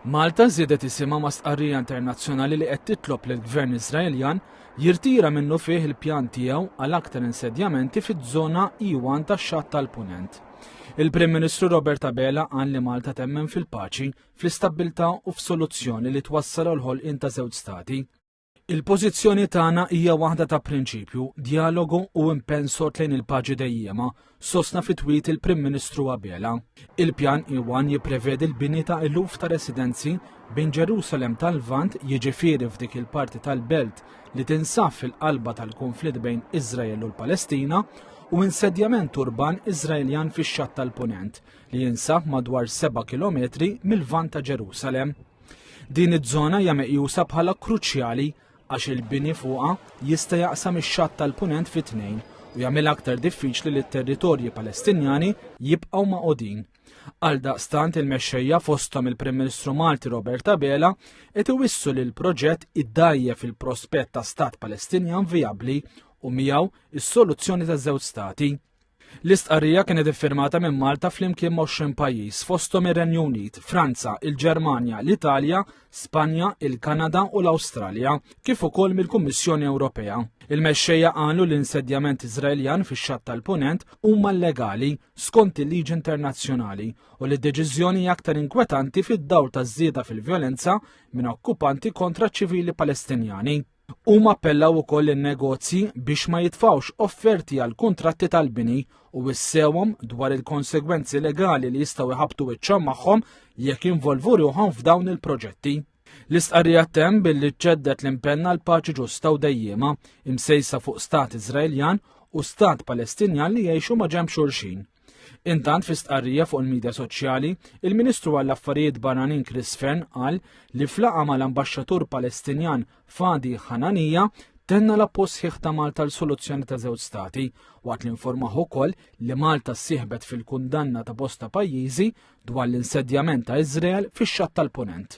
Malta żiedet isimha ma' stqarrija internazzjonali li qed titlob lill-Gvern Iżraeljan jirtira minnu fih il-pjan tiegħu għal aktar insedjamenti fiż-żona E1 tax-Xatt tal-Punent. Il-Prim Ministru Robert Abela qal li Malta temmen fil-paċi, fl-istabbiltà u f'soluzzjoni li twassal għal ħolqien ta' żewġ stati. Il-pożizzjoni tagħna hija waħda ta' prinċipju, dialogu u impenn sod lejn il-paċi dejjema, sostna fit-tweet il-Prim Ministru Abela. Il-pjan E1 jipprevedi l-bini ta' eluf ta' residenzi bejn Ġerusalemm tal-Lvant, jiġifieri f'dik il-parti tal-belt li tinsab fil-qalba tal-konflitt bejn Iżrael u l-Palestina, u insedjament urban Iżraeljan fix-Xatt tal-Punent li jinsab madwar 7 kilometri mill-lvant ta' Ġerusalemm. Din iż-żona hija meqjusa bħala kruċjali għax il-bini fuqha jista' jaqsam ix-Xatt tal-Punent fi tnejn u jagħmel aktar diffiċli li t-territorji Palestinjani jibqgħu maqogħdin. Għaldaqstant il-mexxejja fosthom il-Prim Ministru Malti Robert Abela qed iwissu li l-proġett iddajjef fil-prospett ta' stat Palestinjan vijabbli u miegħu is-soluzzjoni taż-żewġ stati. L-istqarrija kienet iffirmata minn Malta flimkien ma' 20 pajjiż fosthom ir-Renju Unit, Franza, il-Ġermanja, l-Italja, Spanja, il-Kanada u l-Awstralja, kif ukoll mill-Kummissjoni Ewropea. Il-mexxejja qalu li l-insedjament Iżraeljan fix-Xatt tal-Punent huma legali skont il-liġi internazzjonali u li d-deċiżjoni aktar inkwetanti fid-dawl taż-żieda fil-vjolenza minn okkupanti kontra ċivili Palestinjani. Huma appellaw ukoll in-negozji biex ma jitfgħux offerti għal kuntratti tal-bini u wissewhom dwar il-konsegwenzi legali li jistgħu jħabbtu wiċċhom magħhom jekk jinvolvu ruħhom f'dawn il-proġetti. L-istqarrija temm billi ċċeddet l-impenn għal paċi ġusta u dejjema imsejsa fuq stat Iżraeljan u stat Palestinjan li jgħixu ma' ġenb xulxin. Intant fi stqarrija fuq il-midja soċjali, il-Ministru għall-Affarijiet Barranin Chris Fern qal li flaqa mal-Ambaxxatur Palestinjan Fadi Hananija tenna l-appoġġ sħiħ ta' Malta l-soluzzjoni ta' żewġ stati waqt li informaħ ukoll li Malta ssieħbet fil-kundanna ta' bosta pajjiżi dwar l-insedjament ta' Iżrael fix-Xatt tal-Punent.